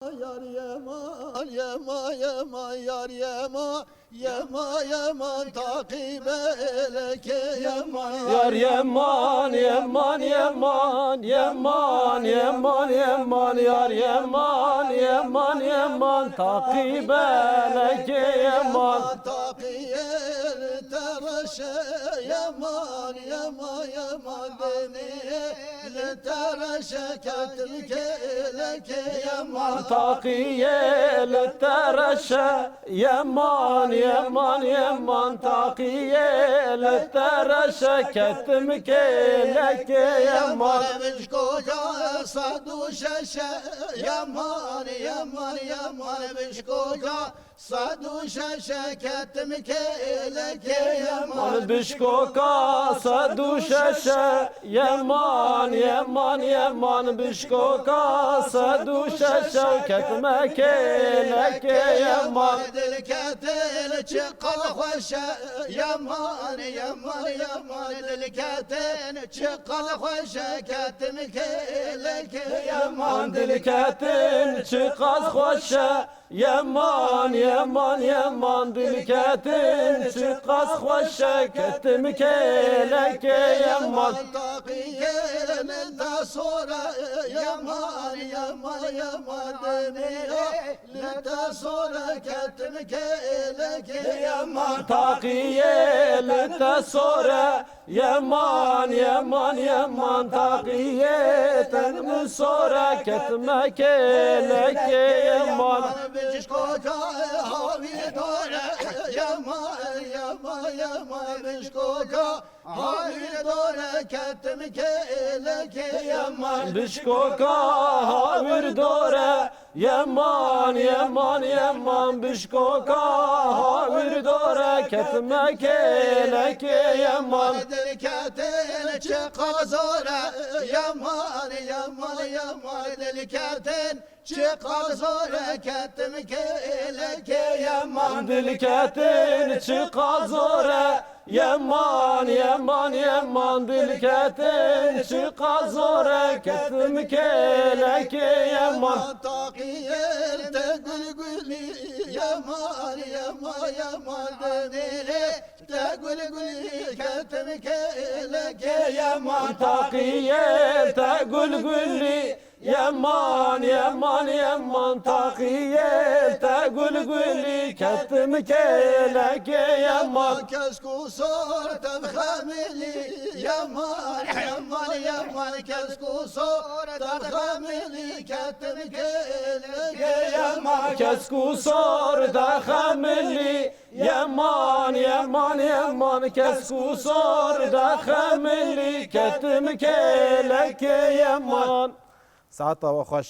Yar yaman, yaman, yaman, yar yaman, yaman, yaman, takip eleke yaman. Yar yaman, yaman, yaman, yaman, yaman, yaman, yar yaman, yaman, yaman, takip eleke yaman. Takiyel teraşe yaman, yaman, yaman, beni teraşe ketilke eleke yaman. Takiyel tereşe yaman, yaman, yaman, takiyel tereşe kettim keleke yaman. Demiş koca sadu şeşe yaman, yaman, yaman, demiş koca sadu şeşe kettim keleke yaman. Bişkoka sadu şeşe yaman, yaman, yaman, bişkoka sadu şeşe ketme keleke yaman. Dilketin çıkal hoşe yaman, yaman, yaman, dilketin çıkal hoşe kettim keleke yaman. Dilketin çıkaz hoşe yaman, yaman, yaman, dilketin çıkaz hoşe kettim keleke yaman. Takiyenin de sonra yaman, yaman, yaman demiyor. De sonra kettim keleke yaman. Takiyelete sonra yaman, yaman, yaman, takiyeten mi sonra ketme keleke yaman. Biş koca havi dore yaman, yaman, yaman, biş koca havi dore kettim keleke yaman. Bişkoka havir dore yaman, yaman, yaman, bişkoka havir dore ketme keleke yaman. Deliketin çıkar zora yaman, yaman, yaman, deliketin çıkar zora kettim keleke yaman. Dilketin çıkaz ore yaman, yaman, yaman, dilketin çıkaz ore kettim keleke yaman. Takiyelde gül gülü yaman, yaman, yaman denili de gül gülü kettim keleke yaman. Takiyete gül gülli yaman, yaman, yaman, takiyete gül gülli kettim keleke yaman. Kesku sor tevhamili yaman, yaman, yaman, kesku sor tevhamili kettim keleke yaman. Kesku sor da hamili yaman, yaman, yaman, kesku sor da hamili kettim keleke yaman. ساعتها خوش